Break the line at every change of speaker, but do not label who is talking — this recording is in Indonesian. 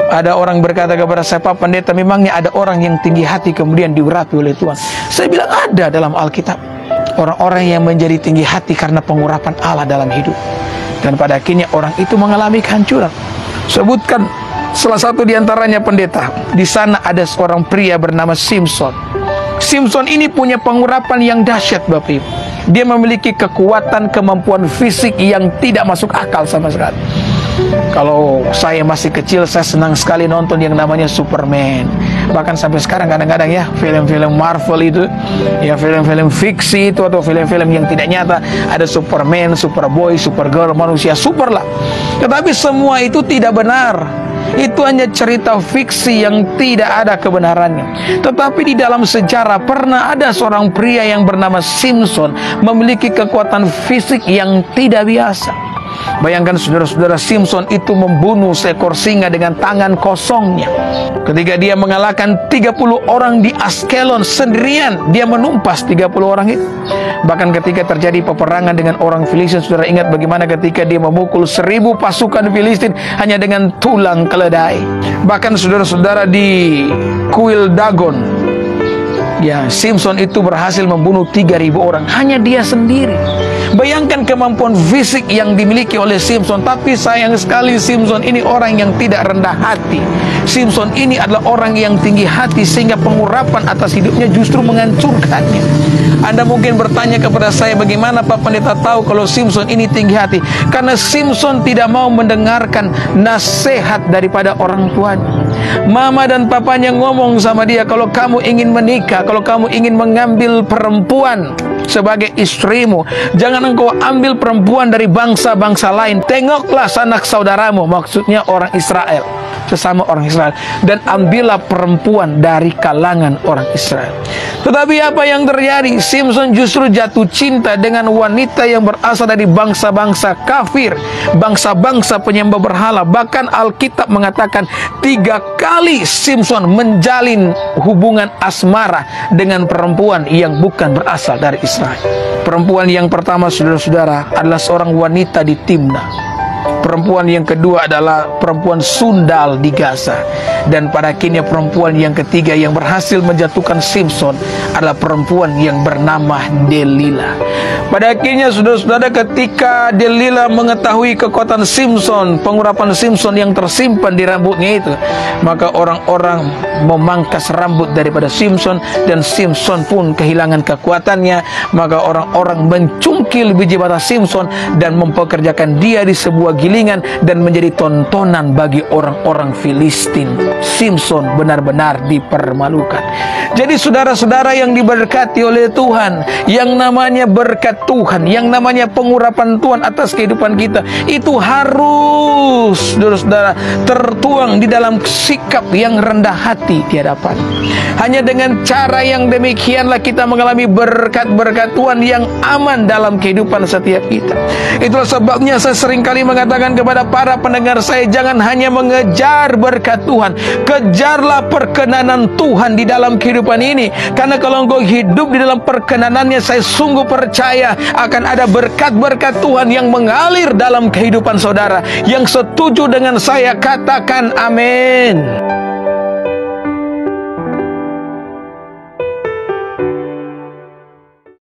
Ada orang berkata kepada saya, Pak Pendeta, memangnya ada orang yang tinggi hati kemudian diurapi oleh Tuhan? Saya bilang ada dalam Alkitab. Orang-orang yang menjadi tinggi hati karena pengurapan Allah dalam hidup. Dan pada akhirnya orang itu mengalami kehancuran. Sebutkan salah satu di antaranya, Pendeta. Di sana ada seorang pria bernama Simson. Simson ini punya pengurapan yang dahsyat, Bapak Ibu. Dia memiliki kekuatan, kemampuan fisik yang tidak masuk akal sama sekali. Kalau saya masih kecil, saya senang sekali nonton yang namanya Superman. Bahkan sampai sekarang kadang-kadang ya, film-film Marvel itu, ya film-film fiksi itu, atau film-film yang tidak nyata, ada Superman, Superboy, Supergirl, manusia super lah. Tetapi semua itu tidak benar. Itu hanya cerita fiksi yang tidak ada kebenarannya. Tetapi di dalam sejarah pernah ada seorang pria yang bernama Simson, memiliki kekuatan fisik yang tidak biasa. Bayangkan saudara-saudara, Simson itu membunuh seekor singa dengan tangan kosongnya. Ketika dia mengalahkan 30 orang di Askelon sendirian, dia menumpas 30 orang itu. Bahkan ketika terjadi peperangan dengan orang Filistin, saudara ingat bagaimana ketika dia memukul 1000 pasukan Filistin hanya dengan tulang keledai. Bahkan saudara-saudara, di kuil Dagon, ya, Simson itu berhasil membunuh 3000 orang, hanya dia sendiri. Bayangkan kemampuan fisik yang dimiliki oleh Simson. Tapi sayang sekali, Simson ini orang yang tidak rendah hati. Simson ini adalah orang yang tinggi hati, sehingga pengurapan atas hidupnya justru menghancurkannya. Anda mungkin bertanya kepada saya, bagaimana Pak Pendeta tahu kalau Simson ini tinggi hati? Karena Simson tidak mau mendengarkan nasihat daripada orang tuanya. Mama dan papanya ngomong sama dia, kalau kamu ingin menikah, kalau kamu ingin mengambil perempuan sebagai istrimu, jangan engkau ambil perempuan dari bangsa-bangsa lain. Tengoklah sanak saudaramu, maksudnya orang Israel, sesama orang Israel, dan ambillah perempuan dari kalangan orang Israel. Tetapi apa yang terjadi? Simson justru jatuh cinta dengan wanita yang berasal dari bangsa-bangsa kafir, bangsa-bangsa penyembah berhala. Bahkan Alkitab mengatakan 3 kali Simson menjalin hubungan asmara dengan perempuan yang bukan berasal dari Israel. Perempuan yang pertama, saudara-saudara, adalah seorang wanita di Timna. Perempuan yang kedua adalah perempuan Sundal di Gaza. Dan pada akhirnya perempuan yang ketiga yang berhasil menjatuhkan Simson adalah perempuan yang bernama Delila. Pada akhirnya saudara-saudara, ketika Delila mengetahui kekuatan Simson, pengurapan Simson yang tersimpan di rambutnya itu, maka orang-orang memangkas rambut daripada Simson, dan Simson pun kehilangan kekuatannya. Maka orang-orang mencungkil biji mata Simson dan mempekerjakan dia di sebuah gilingan, dan menjadi tontonan bagi orang-orang Filistin. Simson benar-benar dipermalukan. Jadi saudara-saudara yang diberkati oleh Tuhan, yang namanya berkat Tuhan, yang namanya pengurapan Tuhan atas kehidupan kita, itu harus, saudara-saudara, tertuang di dalam sikap yang rendah hati di hadapan. Hanya dengan cara yang demikianlah kita mengalami berkat-berkat Tuhan yang aman dalam kehidupan setiap kita. Itulah sebabnya saya seringkali mengatakan kepada para pendengar saya, jangan hanya mengejar berkat Tuhan, kejarlah perkenanan Tuhan di dalam kehidupan ini. Karena kalau engkau hidup di dalam perkenanannya, saya sungguh percaya akan ada berkat-berkat Tuhan yang mengalir dalam kehidupan saudara. Yang setuju dengan saya, katakan amin.